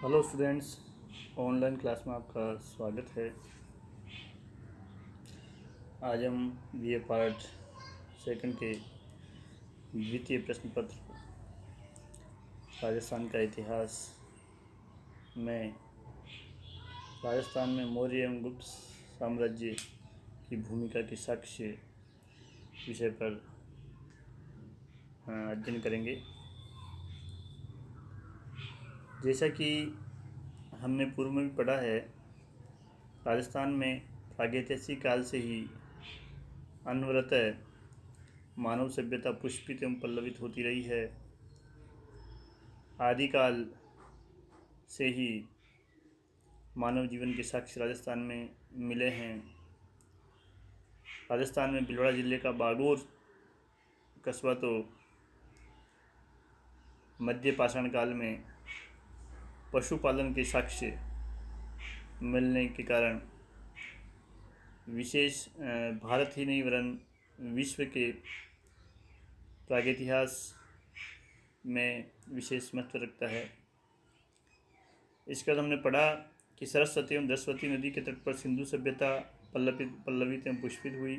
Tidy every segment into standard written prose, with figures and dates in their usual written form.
Hello students, online class में आपका स्वागत है। आज हम बीए पार्ट सेकंड के द्वितीय प्रश्न पत्र राजस्थान का इतिहास में राजस्थान में मौर्य एवं गुप्त साम्राज्य की भूमिका के साक्ष्य विषय पर अध्ययन करेंगे। जैसा कि हमने पूर्व में भी पढ़ा है, राजस्थान में प्रागैतिहासिक काल से ही अनवरत मानव सभ्यता पुष्पित एवं पल्लवित होती रही है। आदिकाल से ही मानव जीवन के साक्ष्य राजस्थान में मिले हैं। राजस्थान में भीलवाड़ा जिले का बागोर कस्बा तो मध्य पाषाण काल में पशुपालन के साक्ष्य मिलने के कारण विशेष भारत ही नहीं वरन विश्व के प्रागैतिहास में विशेष महत्व रखता है। इसके बाद हमने पढ़ा कि सरस्वती एवं दसवती नदी के तट पर सिंधु सभ्यता पल्लवित एवं पुष्पित हुई।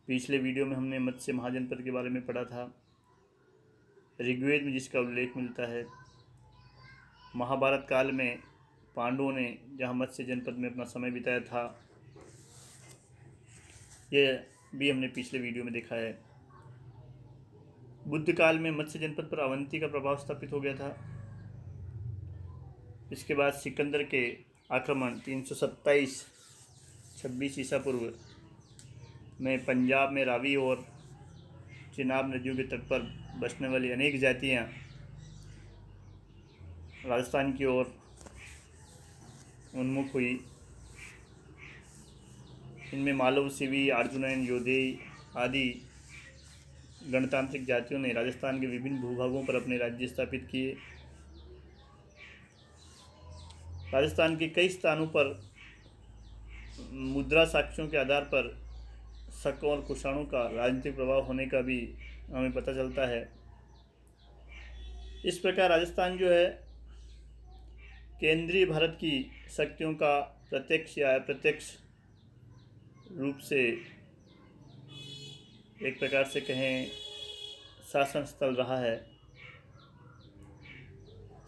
पिछले वीडियो में हमने मत्स्य महाजनपद के बारे में पढ़ा था, ऋग्वेद में जिसका उल्लेख मिलता है। महाभारत काल में पांडवों ने जहाँ मत्स्य जनपद में अपना समय बिताया था, यह भी हमने पिछले वीडियो में देखा है। बुद्ध काल में मत्स्य जनपद पर अवंती का प्रभाव स्थापित हो गया था। इसके बाद सिकंदर के आक्रमण 327-26 ईसा पूर्व में पंजाब में रावी और चिनाब नदियों के तट पर बसने वाली अनेक जातियां राजस्थान की ओर उन्मुख हुई। इनमें मालव, सिवी, अर्जुनन, योधेय आदि गणतांत्रिक जातियों ने राजस्थान के विभिन्न भूभागों पर अपने राज्य स्थापित किए। राजस्थान के कई स्थानों पर मुद्रा साक्ष्यों के आधार पर शकों और कुषाणों का राजनीतिक प्रभाव होने का भी हमें पता चलता है। इस प्रकार राजस्थान जो है केंद्रीय भारत की शक्तियों का प्रत्यक्ष या अप्रत्यक्ष रूप से एक प्रकार से कहें शासन स्थल रहा है।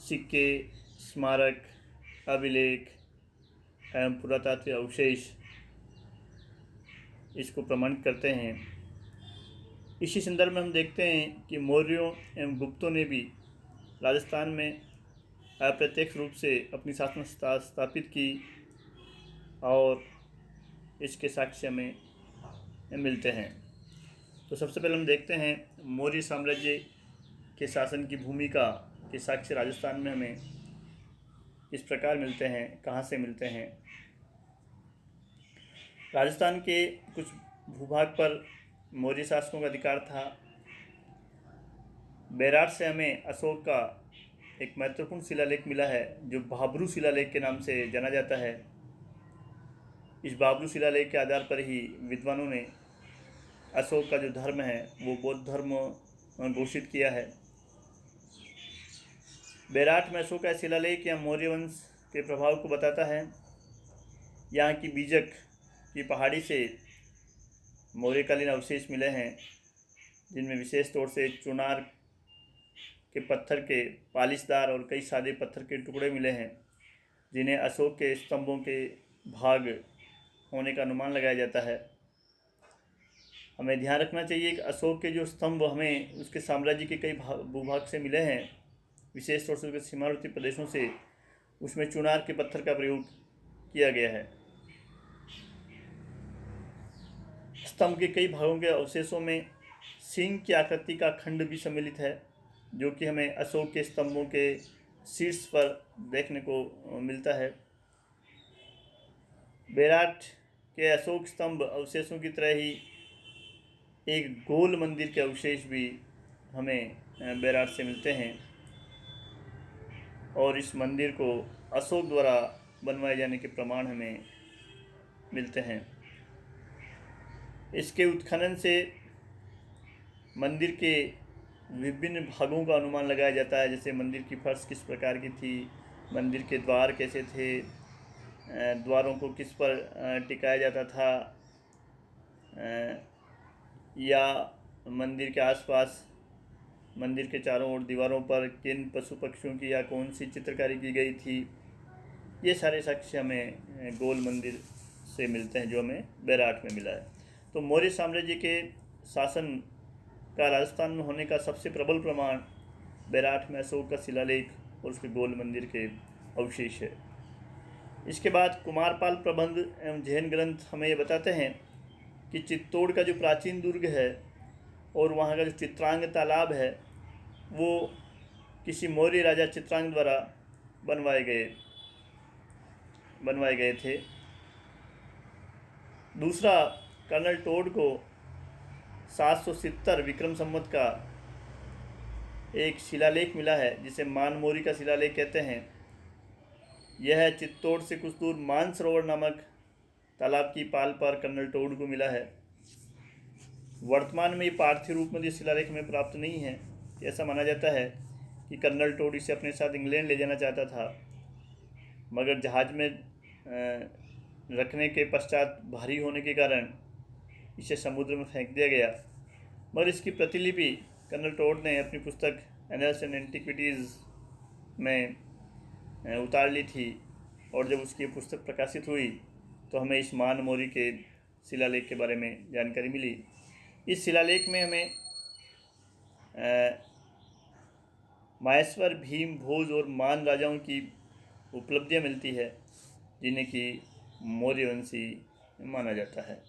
सिक्के, स्मारक, अभिलेख एवं पुरातात्विक अवशेष इसको प्रमाणित करते हैं। इसी संदर्भ में हम देखते हैं कि मौर्यों एवं गुप्तों ने भी राजस्थान में अप्रत्यक्ष रूप से अपनी शासन स्थापित की और इसके साक्ष्य में मिलते हैं। तो सबसे पहले हम देखते हैं मौर्य साम्राज्य के शासन की भूमिका के साक्ष्य राजस्थान में हमें इस प्रकार मिलते हैं। कहाँ से मिलते हैं? राजस्थान के कुछ भूभाग पर मौर्य शासकों का अधिकार था। बेरार से हमें अशोक का एक महत्वपूर्ण शिलालेख मिला है जो बाबरू शिलालेख के नाम से जाना जाता है। इस बाबरू शिलालेख के आधार पर ही विद्वानों ने अशोक का जो धर्म है वो बौद्ध धर्म घोषित किया है। बेराट में अशोक का शिलालेख या मौर्य वंश के प्रभाव को बताता है। यहाँ की बीजक की पहाड़ी से मौर्यकालीन अवशेष मिले हैं, जिनमें विशेष तौर से चुनार के पत्थर के पालिशदार और कई सादे पत्थर के टुकड़े मिले हैं, जिन्हें अशोक के स्तंभों के भाग होने का अनुमान लगाया जाता है। हमें ध्यान रखना चाहिए कि अशोक के जो स्तंभ हमें उसके साम्राज्य के कई भूभाग से मिले हैं, विशेष तौर से उसके सीमावर्ती प्रदेशों से, उसमें चुनार के पत्थर का प्रयोग किया गया है। स्तंभ के कई भागों के अवशेषों में सिंह की आकृति का खंड भी सम्मिलित है, जो कि हमें अशोक के स्तंभों के शीर्ष पर देखने को मिलता है। बेराट के अशोक स्तंभ अवशेषों की तरह ही एक गोल मंदिर के अवशेष भी हमें बेराट से मिलते हैं और इस मंदिर को अशोक द्वारा बनवाए जाने के प्रमाण हमें मिलते हैं। इसके उत्खनन से मंदिर के विभिन्न भागों का अनुमान लगाया जाता है, जैसे मंदिर की फर्श किस प्रकार की थी, मंदिर के द्वार कैसे थे, द्वारों को किस पर टिकाया जाता था, या मंदिर के आसपास, मंदिर के चारों ओर दीवारों पर किन पशु पक्षियों की या कौन सी चित्रकारी की गई थी। ये सारे साक्ष्य हमें गोल मंदिर से मिलते हैं, जो हमें बैराठ में मिला है। तो मौर्य साम्राज्य के शासन का राजस्थान में होने का सबसे प्रबल प्रमाण बैराठ में अशोक का शिलालेख और उसके गोल मंदिर के अवशेष है। इसके बाद कुमारपाल प्रबंध एवं जैन ग्रंथ हमें ये बताते हैं कि चित्तौड़ का जो प्राचीन दुर्ग है और वहाँ का जो चित्रांग तालाब है वो किसी मौर्य राजा चित्रांग द्वारा बनवाए गए थे। दूसरा, कर्नल टोड को 770 विक्रम संवत का एक शिलालेख मिला है, जिसे मानमोरी का शिलालेख कहते हैं। यह चित्तौड़ से कुछ दूर मानसरोवर नामक तालाब की पाल पर कर्नल टोड को मिला है। वर्तमान में ये पार्थिव रूप में इस शिलालेख में प्राप्त नहीं है। ऐसा माना जाता है कि कर्नल टोड इसे अपने साथ इंग्लैंड ले जाना चाहता था, मगर जहाज में रखने के पश्चात भारी होने के कारण इसे समुद्र में फेंक दिया गया। मगर इसकी प्रतिलिपि कर्नल टोड ने अपनी पुस्तक एनल्स एंड एंटिक्विटीज़ में उतार ली थी, और जब उसकी पुस्तक प्रकाशित हुई तो हमें इस मानमोरी के शिलालेख के बारे में जानकारी मिली। इस शिलालेख में हमें माहेश्वर, भीम, भोज और मान राजाओं की उपलब्धियां मिलती है, जिन्हें कि मौर्यवंशी माना जाता है।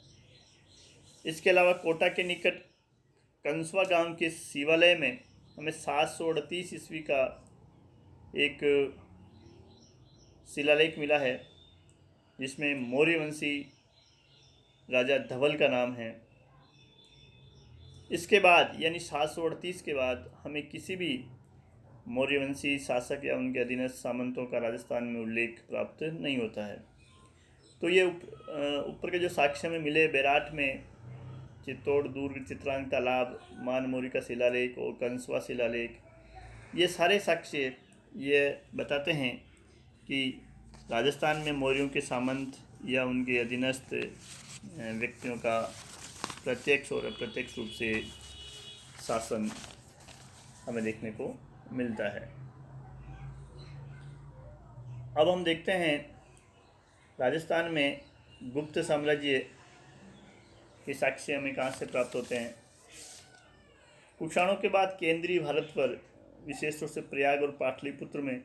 इसके अलावा कोटा के निकट कंसवा गांव के शिवालय में हमें 738 ईस्वी का एक शिलालेख मिला है, जिसमें मौर्यवंशी राजा धवल का नाम है। इसके बाद यानी 738 के बाद हमें किसी भी मौर्यवंशी शासक या उनके अधीनस्थ सामंतों का राजस्थान में उल्लेख प्राप्त नहीं होता है। तो ये ऊपर के जो साक्ष्य में मिले, बैराठ में चित्तौड़ दुर्ग, चित्रांग तालाब, मानमोरी का शिलालेख और कंसवा शिलालेख, ये सारे साक्ष्य ये बताते हैं कि राजस्थान में मौर्यों के सामंत या उनके अधीनस्थ व्यक्तियों का प्रत्यक्ष और अप्रत्यक्ष रूप से शासन हमें देखने को मिलता है। अब हम देखते हैं राजस्थान में गुप्त साम्राज्य के साक्ष्य हमें कहाँ से प्राप्त होते हैं। कुषाणों के बाद केंद्रीय भारत पर, विशेष रूप से प्रयाग और पाटलिपुत्र में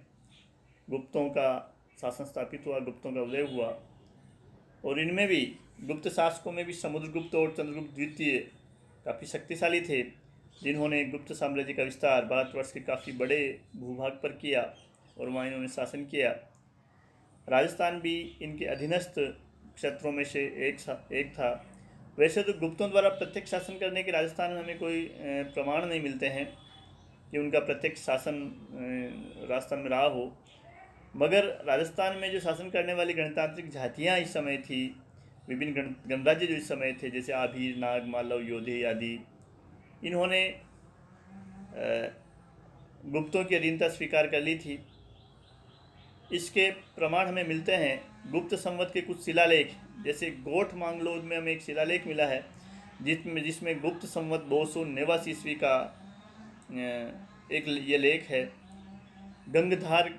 गुप्तों का शासन स्थापित हुआ, गुप्तों का उदय हुआ, और इनमें भी गुप्त शासकों में भी समुद्रगुप्त और चंद्रगुप्त द्वितीय काफ़ी शक्तिशाली थे, जिन्होंने गुप्त साम्राज्य का विस्तार भारतवर्ष के काफ़ी बड़े भूभाग पर किया और वहाँ इन्होंने शासन किया। राजस्थान भी इनके अधीनस्थ क्षेत्रों में से एक था। वैसे तो गुप्तों द्वारा प्रत्यक्ष शासन करने के राजस्थान में हमें कोई प्रमाण नहीं मिलते हैं कि उनका प्रत्यक्ष शासन राजस्थान में रहा हो, मगर राजस्थान में जो शासन करने वाली गणतांत्रिक जातियाँ इस समय थी, विभिन्न गणराज्य जो इस समय थे, जैसे आभीर, नाग, मालव, योधे आदि, इन्होंने गुप्तों की अधीनता स्वीकार कर ली थी। इसके प्रमाण हमें मिलते हैं गुप्त संवत के कुछ शिलालेख, जैसे गोठ मांगलोद में हमें एक शिलालेख मिला है जिसमें गुप्त संवत 289 ईस्वी का एक ये लेख है। गंगधार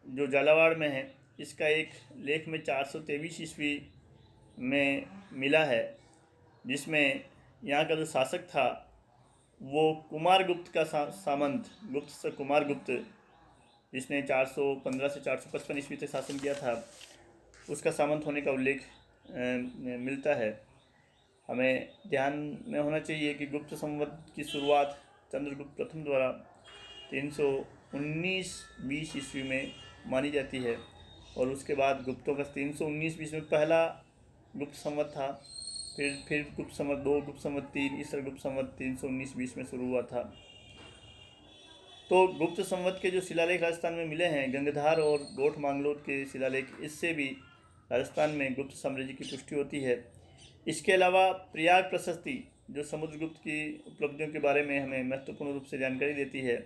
जो झालावाड़ में है, इसका एक लेख में 423 ईस्वी में मिला है, जिसमें यहाँ का जो शासक था वो कुमारगुप्त का सामंत, गुप्त से कुमारगुप्त, जिसने 415 से 455 ईस्वी तक शासन किया था, उसका सामंत होने का उल्लेख मिलता है। हमें ध्यान में होना चाहिए कि गुप्त संवत की शुरुआत चंद्रगुप्त प्रथम द्वारा 319-20 ईस्वी में मानी जाती है, और उसके बाद गुप्तों का 319 ईस्वी में पहला गुप्त संवत था, फिर गुप्त संवत 2, गुप्त संवत 3, इस तरह गुप्त संवत 319-20 में शुरू हुआ था। तो गुप्त संवत के जो शिलालेख राजस्थान में मिले हैं, गंगधार और गोठ मांगलोद के शिलालेख, इससे भी राजस्थान में गुप्त साम्राज्य की पुष्टि होती है। इसके अलावा प्रयाग प्रशस्ति जो समुद्रगुप्त की उपलब्धियों के बारे में हमें महत्वपूर्ण रूप से जानकारी देती है।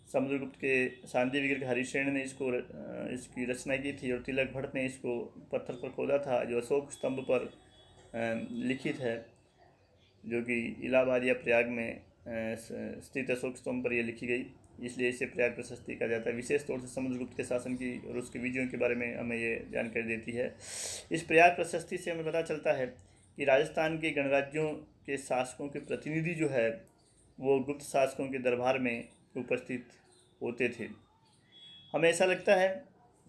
समुद्रगुप्त के शांति विग्रह हरिश्रेण ने इसकी रचना की थी और तिलक भट्ट ने इसको पत्थर पर खोदा था, जो अशोक स्तंभ पर लिखित है, जो कि इलाहाबाद या प्रयाग में स्थित अशोक स्तंभ पर यह लिखी गई, इसलिए इसे प्रयाग प्रशस्ति कहा जाता है। विशेष तौर से समुद्रगुप्त के शासन की और उसके विजयों के बारे में हमें ये जानकारी देती है। इस प्रयाग प्रशस्ति से हमें पता चलता है कि राजस्थान के गणराज्यों के शासकों के प्रतिनिधि जो है वो गुप्त शासकों के दरबार में उपस्थित होते थे। हमें ऐसा लगता है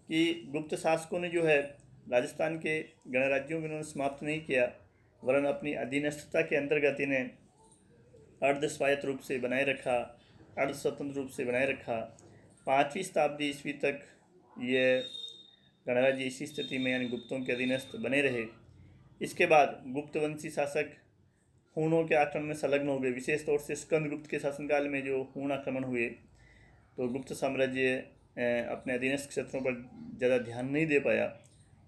कि गुप्त शासकों ने जो है राजस्थान के गणराज्यों को उन्होंने समाप्त नहीं किया, वरन अपनी अधीनस्थता के अंतर्गत इन्हें अर्ध स्वायत्त रूप से बनाए रखा, अर्ध स्वतंत्र रूप से बनाए रखा। 5वीं शताब्दी ईस्वी तक ये गणराज्य इसी स्थिति में यानी गुप्तों के अधीनस्थ बने रहे। इसके बाद गुप्तवंशी शासक हूणों के आक्रमण में संलग्न हो गए। विशेष तौर से स्कंदगुप्त के शासनकाल में जो हूण आक्रमण हुए तो गुप्त साम्राज्य अपने अधीनस्थ क्षेत्रों पर ज़्यादा ध्यान नहीं दे पाया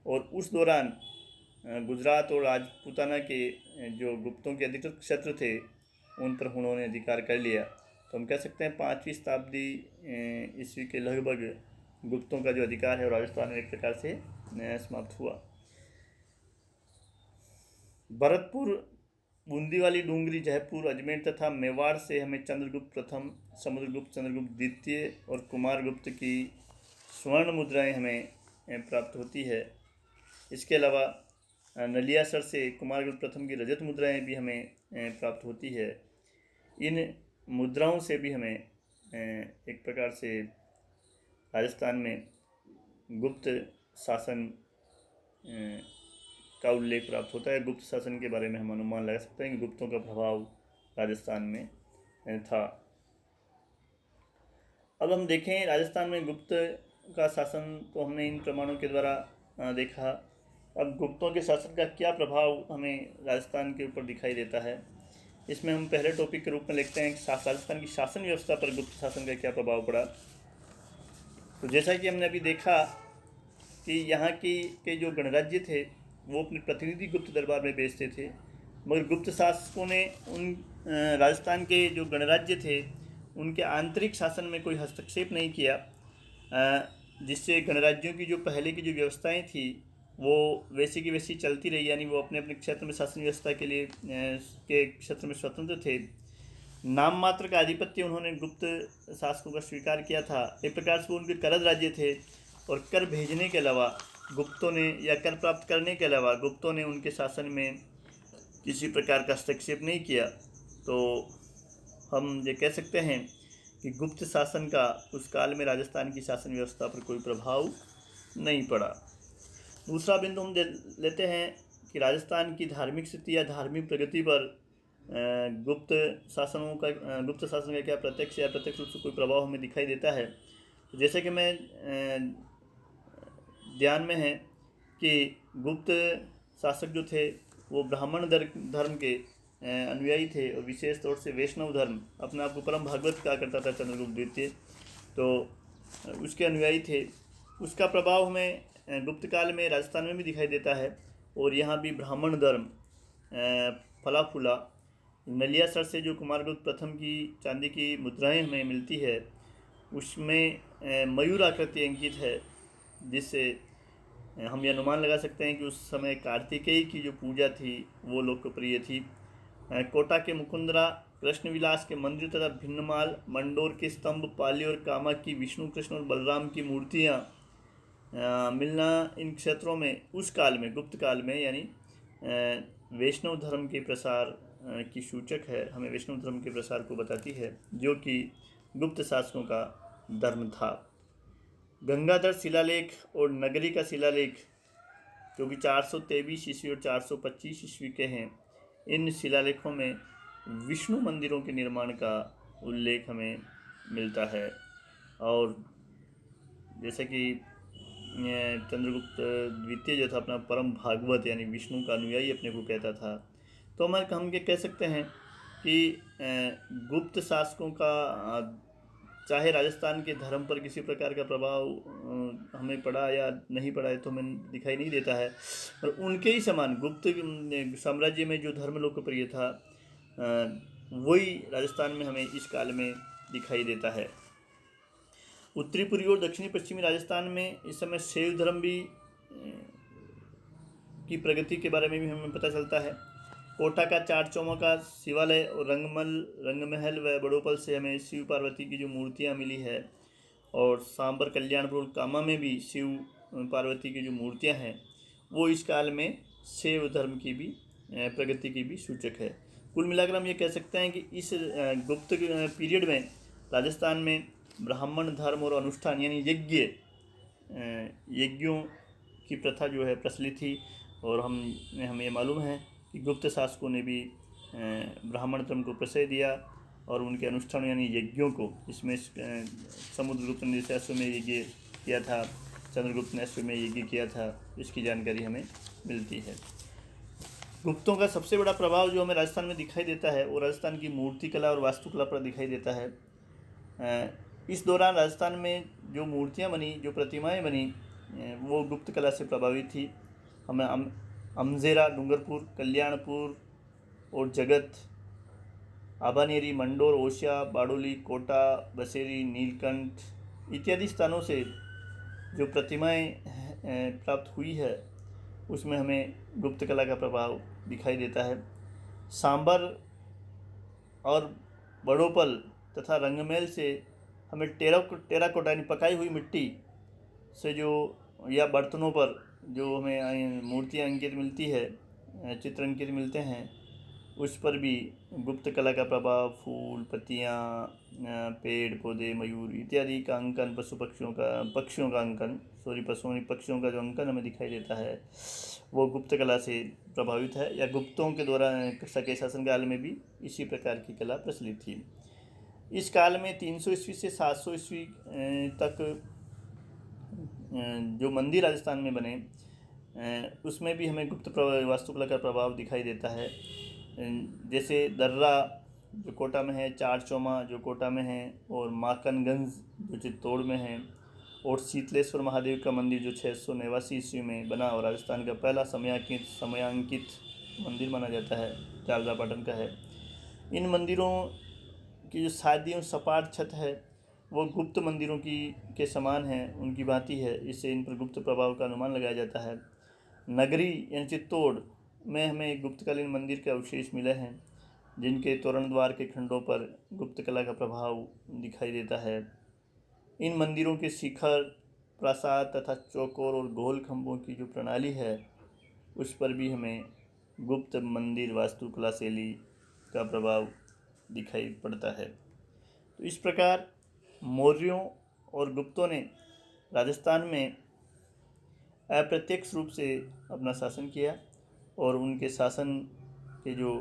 और उस दौरान गुजरात और राजपूताना के जो गुप्तों के अधिकृत क्षेत्र थे उन पर हूणों ने अधिकार कर लिया। तो हम कह सकते हैं 5वीं शताब्दी ईस्वी के लगभग गुप्तों का जो अधिकार है राजस्थान में एक प्रकार से समाप्त हुआ। भरतपुर, बूंदीवाली डूंगरी, जयपुर, अजमेर तथा मेवाड़ से हमें चंद्रगुप्त प्रथम, समुद्रगुप्त, चंद्रगुप्त द्वितीय और कुमारगुप्त की स्वर्ण मुद्राएं हमें प्राप्त होती है। इसके अलावा नलियासर से कुमारगुप्त प्रथम की रजत मुद्राएं भी हमें प्राप्त होती है। इन मुद्राओं से भी हमें एक प्रकार से राजस्थान में गुप्त शासन का उल्लेख प्राप्त होता है। गुप्त शासन के बारे में हम अनुमान लगा सकते हैं कि गुप्तों का प्रभाव राजस्थान में था। अब हम देखें राजस्थान में गुप्त का शासन तो हमने इन प्रमाणों के द्वारा देखा। अब गुप्तों के शासन का क्या प्रभाव हमें राजस्थान के ऊपर दिखाई देता है, इसमें हम पहले टॉपिक के रूप में लिखते हैं कि राजस्थान की शासन व्यवस्था पर गुप्त शासन का क्या प्रभाव पड़ा। तो जैसा कि हमने अभी देखा कि यहाँ के जो गणराज्य थे वो अपने प्रतिनिधि गुप्त दरबार में भेजते थे, मगर गुप्त शासकों ने उन राजस्थान के जो गणराज्य थे उनके आंतरिक शासन में कोई हस्तक्षेप नहीं किया, जिससे गणराज्यों की जो पहले की जो व्यवस्थाएं थी वो वैसी की वैसी चलती रही, यानी वो अपने अपने क्षेत्र में शासन व्यवस्था के लिए के क्षेत्र में स्वतंत्र थे। नाम मात्र का आधिपत्य उन्होंने गुप्त शासकों का स्वीकार किया था। एक प्रकार से वो उनके करद राज्य थे और कर भेजने के अलावा गुप्तों ने या कर प्राप्त करने के अलावा गुप्तों ने उनके शासन में किसी प्रकार का हस्तक्षेप नहीं किया। तो हम ये कह सकते हैं कि गुप्त शासन का उस काल में राजस्थान की शासन व्यवस्था पर कोई प्रभाव नहीं पड़ा। दूसरा बिंदु हम लेते हैं कि राजस्थान की धार्मिक स्थिति या धार्मिक प्रगति पर गुप्त शासन का क्या प्रत्यक्ष या अप्रत्यक्ष रूप से कोई प्रभाव हमें दिखाई देता है। तो जैसे कि मैं ध्यान में है कि गुप्त शासक जो थे वो ब्राह्मण धर्म के अनुयायी थे और विशेष तौर से वैष्णव धर्म, अपने आप को परम भागवत कहा करता था चंद्रगुप्त द्वितीय, तो उसके अनुयायी थे। उसका प्रभाव हमें गुप्त काल में राजस्थान में भी दिखाई देता है और यहाँ भी ब्राह्मण धर्म फला फूला। नलियासर से जो कुमारगुप्त प्रथम की चांदी की मुद्राएं हमें मिलती है उसमें मयूर आकृति अंकित है, जिससे हम ये अनुमान लगा सकते हैं कि उस समय कार्तिकेय की जो पूजा थी वो लोकप्रिय थी। कोटा के मुकुंदरा, कृष्णविलास के मंदिर तथा भिन्नमाल, मंडोर के स्तंभ, पाली और कामा की विष्णु, कृष्ण और बलराम की मूर्तियाँ मिलना इन क्षेत्रों में उस काल में गुप्त काल में यानी वैष्णव धर्म के प्रसार की सूचक है, हमें वैष्णव धर्म के प्रसार को बताती है, जो कि गुप्त शासकों का धर्म था। गंगाधर शिलालेख और नगरी का शिलालेख जो कि 423 ईस्वी और 425 ईस्वी के हैं, इन शिलालेखों में विष्णु मंदिरों के निर्माण का उल्लेख हमें मिलता है। और जैसे कि चंद्रगुप्त द्वितीय जो था अपना परम भागवत यानी विष्णु का अनुयायी अपने को कहता था, तो हम ये कह सकते हैं कि गुप्त शासकों का चाहे राजस्थान के धर्म पर किसी प्रकार का प्रभाव हमें पड़ा या नहीं पड़ा है तो हमें दिखाई नहीं देता है, और उनके ही समान गुप्त साम्राज्य में जो धर्म लोकप्रिय था वही राजस्थान में हमें इस काल में दिखाई देता है। उत्तरी पूर्वी और दक्षिणी पश्चिमी राजस्थान में इस समय शैव धर्म भी की प्रगति के बारे में भी हमें पता चलता है। कोटा का चार चौमा का शिवालय और रंगमहल व बड़ोपल से हमें शिव पार्वती की जो मूर्तियाँ मिली है, और सांबर कल्याणपुर कामा में भी शिव पार्वती की जो मूर्तियाँ हैं वो इस काल में शैव धर्म की भी प्रगति की भी सूचक है। कुल मिलाकर हम ये कह सकते हैं कि इस गुप्त पीरियड में राजस्थान में ब्राह्मण धर्म और अनुष्ठान यानी यज्ञों की प्रथा जो है प्रचलित थी, और हमें मालूम है कि गुप्त शासकों ने भी ब्राह्मण धर्म को प्रश्रय दिया और उनके अनुष्ठान यानी यज्ञों को, इसमें समुद्रगुप्त ने अश्वमेध यज्ञ किया था, चंद्रगुप्त ने अश्वमेध यज्ञ किया था, इसकी जानकारी हमें मिलती है। गुप्तों का सबसे बड़ा प्रभाव जो हमें राजस्थान में दिखाई देता है वो राजस्थान की मूर्तिकला और वास्तुकला पर दिखाई देता है। इस दौरान राजस्थान में जो मूर्तियाँ बनी, जो प्रतिमाएं बनी, वो गुप्त कला से प्रभावित थी। हमें अमजेरा, डूंगरपुर, कल्याणपुर और जगत, आबानेरी, मंडोर, ओशिया, बाडोली, कोटा, बसेरी, नीलकंठ इत्यादि स्थानों से जो प्रतिमाएं प्राप्त हुई है उसमें हमें गुप्त कला का प्रभाव दिखाई देता है। सांबर और बड़ोपल तथा रंगमहल से हमें टेराकोटा यानी पकाई हुई मिट्टी से जो या बर्तनों पर जो हमें मूर्तियाँ अंकित मिलती है, चित्र अंकित मिलते हैं, उस पर भी गुप्त कला का प्रभाव, फूल, पत्तियाँ, पेड़ पौधे, मयूर इत्यादि का अंकन, पशुओं का जो अंकन हमें दिखाई देता है वो गुप्त कला से प्रभावित है, या गुप्तों के द्वारा के शासन काल में भी इसी प्रकार की कला प्रचलित थी। इस काल में 300 ईस्वी से 700 ईस्वी तक जो मंदिर राजस्थान में बने उसमें भी हमें गुप्त वास्तुकला का प्रभाव दिखाई देता है। जैसे दर्रा जो कोटा में है, चार चौमा जो कोटा में है, और माकनगंज जो चित्तौड़ में है, और शीतलेश्वर महादेव का मंदिर जो 689 ईस्वी में बना और राजस्थान का पहला समयांकित मंदिर माना जाता है, झालरापाटन का है। इन मंदिरों की जो सादी और सपाट छत है वो गुप्त मंदिरों के समान है, उनकी भांति है, इससे इन पर गुप्त प्रभाव का अनुमान लगाया जाता है। नगरी यानी चित्तौड़ में हमें गुप्तकालीन मंदिर के अवशेष मिले हैं जिनके तोरण द्वार के खंडों पर गुप्त कला का प्रभाव दिखाई देता है। इन मंदिरों के शिखर, प्रासाद तथा चौकोर और गोल खंभों की जो प्रणाली है उस पर भी हमें गुप्त मंदिर वास्तुकला शैली का प्रभाव दिखाई पड़ता है। तो इस प्रकार मौर्यों और गुप्तों ने राजस्थान में अप्रत्यक्ष रूप से अपना शासन किया, और उनके शासन के जो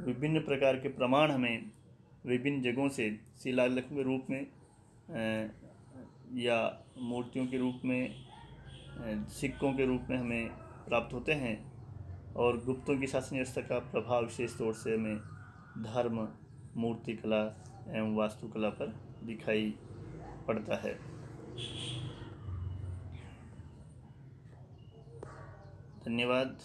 विभिन्न प्रकार के प्रमाण हमें विभिन्न जगहों से शिलालेख के रूप में या मूर्तियों के रूप में, सिक्कों के रूप में हमें प्राप्त होते हैं, और गुप्तों की शासन व्यवस्था का प्रभाव विशेष तौर से हमें धर्म, मूर्तिकला एवं वास्तुकला पर दिखाई पड़ता है। धन्यवाद।